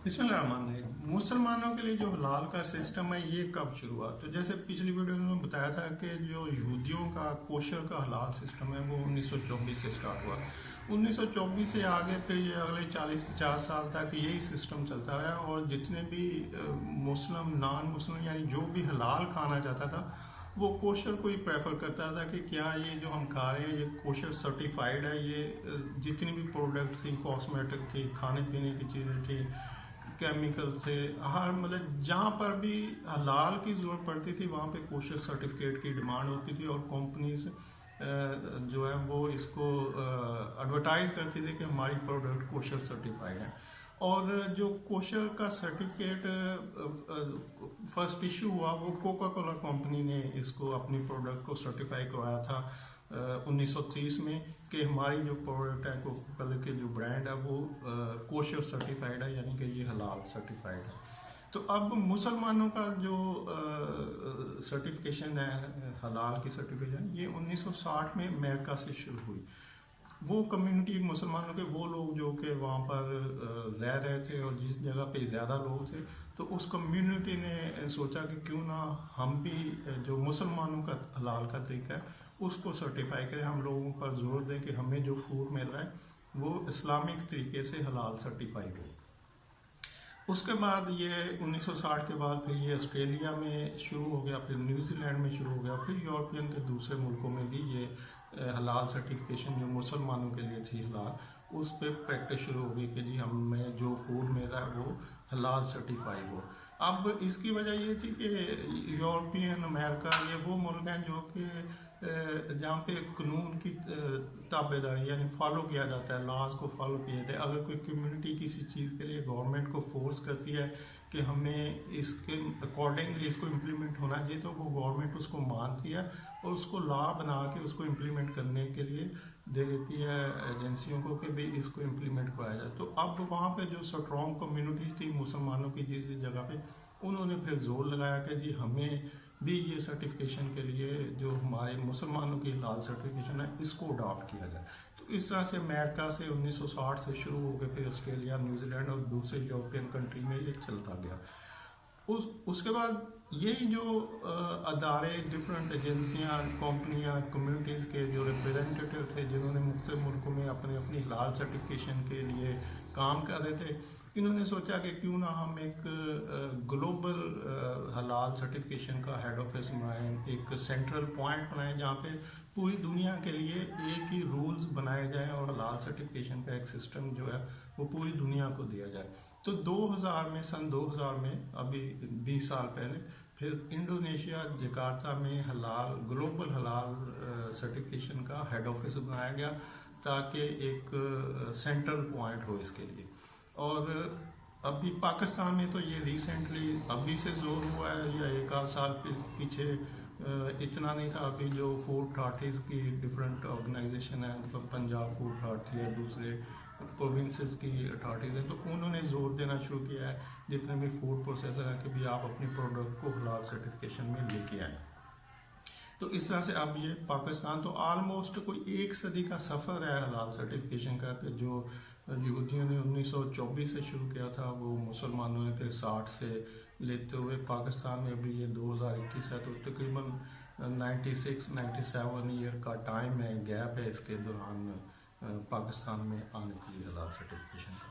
बिस्मिल्लाहिर्रहमानिर्रहीम। मुसलमानों के लिए जो हलाल का सिस्टम है ये कब शुरू हुआ? तो जैसे पिछली वीडियो में बताया था कि जो यहूदियों का कोशर का हलाल सिस्टम है वो 1924 से स्टार्ट हुआ। 1924 से आगे फिर ये अगले 40-50 साल तक यही सिस्टम चलता रहा और जितने भी मुस्लिम नॉन मुस्लिम यानी जो भी हलाल खाना चाहता था वो कोशर को ही प्रेफर करता था कि क्या ये जो हम खा रहे हैं ये कोशर सर्टिफाइड है। ये जितनी भी प्रोडक्ट थी, कॉस्मेटिक थी, खाने पीने की चीज़ें थी, केमिकल थे, हर मतलब जहाँ पर भी हलाल की ज़रूरत पड़ती थी वहाँ पे कोशर सर्टिफिकेट की डिमांड होती थी और कंपनीज जो है वो इसको एडवर्टाइज करती थी कि हमारी प्रोडक्ट कोशर सर्टिफाइड है। और जो कोशर का सर्टिफिकेट फर्स्ट इशू हुआ वो कोका कोला कंपनी ने इसको अपनी प्रोडक्ट को सर्टिफाई करवाया था 1930 में कि हमारी जो प्रोडक्ट है कोका कोला के जो ब्रांड है वो कोशर सर्टिफाइड है, यानी कि ये हलाल सर्टिफाइड है। तो अब मुसलमानों का जो सर्टिफिकेशन है हलाल की सर्टिफिकेशन ये 1960 में अमेरिका से शुरू हुई। वो कम्युनिटी मुसलमानों के वो लोग जो कि वहाँ पर रह रहे थे और जिस जगह पे ज़्यादा लोग थे तो उस कम्युनिटी ने सोचा कि क्यों ना हम भी जो मुसलमानों का हलाल का तरीका है उसको सर्टिफाई करें, हम लोगों पर जोर दें कि हमें जो फूड मिल रहा है वो इस्लामिक तरीके से हलाल सर्टिफाई हो। उसके बाद ये 1960 के बाद फिर ये ऑस्ट्रेलिया में शुरू हो गया, फिर न्यूजीलैंड में शुरू हो गया, फिर यूरोपियन के दूसरे मुल्कों में भी ये हलाल सर्टिफिकेशन जो मुसलमानों के लिए थी हलाल उस पर प्रैक्टिस शुरू हो गई कि जी हमें जो फूड मिल रहा है वो हलाल सर्टिफाई हो। अब इसकी वजह ये थी कि यूरोपियन अमेरिका ये वो मुल्क हैं जो कि जहाँ पे कानून की ताबेदारी यानी फॉलो किया जाता है, लॉज को फॉलो किया जाता है। अगर कोई कम्युनिटी किसी चीज़ के लिए गवर्नमेंट को फोर्स करती है कि हमें इसके अकॉर्डिंगली इसको इम्प्लीमेंट होना चाहिए तो वो गवर्नमेंट उसको मानती है और उसको लॉ बना के उसको इम्प्लीमेंट करने के लिए दे देती है एजेंसियों को कि भाई इसको इम्प्लीमेंट कराया जाए। तो अब वहाँ पे जो स्ट्रॉन्ग कम्युनिटी थी मुसलमानों की जिस जिस जगह पे उन्होंने फिर जोर लगाया कि जी हमें भी ये सर्टिफिकेशन के लिए जो हमारे मुसलमानों की हलाल सर्टिफिकेशन है इसको अडॉप्ट किया जाए। तो इस तरह से अमेरिका से 1960 से शुरू हो गए, फिर ऑस्ट्रेलिया, न्यूजीलैंड और दूसरे यूरोपियन कंट्री में ये चलता गया। उसके बाद यही जो अदारे, डिफरेंट एजेंसियां, कंपनियां, कम्युनिटीज़ के जो रिप्रेजेंटेटिव थे जिन्होंने मुख्तलिफ मुल्कों में अपनी अपनी हलाल सर्टिफिकेशन के लिए काम कर रहे थे, इन्होंने सोचा कि क्यों ना हम एक ग्लोबल हलाल सर्टिफिकेशन का हेड ऑफिस बनाएं, एक सेंट्रल पॉइंट बनाएं जहाँ पे पूरी दुनिया के लिए एक ही रूल्स बनाए जाएं और हलाल सर्टिफिकेशन का एक सिस्टम जो है वो पूरी दुनिया को दिया जाए। तो 2000 में, सन 2000 में, अभी 20 साल पहले फिर इंडोनेशिया जकार्ता में हलाल ग्लोबल हलाल सर्टिफिकेशन का हेड ऑफिस बनाया गया ताकि एक सेंट्रल पॉइंट हो इसके लिए। और अभी पाकिस्तान में तो ये रिसेंटली अभी से जोर हुआ है या एक आध साल पीछे इतना नहीं था। अभी जो फूड अथॉरिटीज़ की डिफरेंट ऑर्गेनाइजेशन है, मतलब पंजाब फूड अथॉरिटी है, दूसरे प्रोविंसेस की अथॉरिटीज़ हैं, तो उन्होंने जोर देना शुरू किया है जितने भी फूड प्रोसेसर हैं कि भी आप अपनी प्रोडक्ट को हलाल सर्टिफिकेशन में लेके आएँ। तो इस तरह से अब ये पाकिस्तान तो ऑलमोस्ट कोई 1 सदी का सफ़र है हलाल सर्टिफिकेशन का, कि जो यहूदियों ने 1924 से शुरू किया था वो मुसलमानों ने फिर 60 से लेते हुए पाकिस्तान में अभी ये 2021 है, तो तकरीबन 96-97 ईयर का टाइम है, गैप है इसके दौरान पाकिस्तान में आने के लिए हलाल सर्टिफिकेशन का।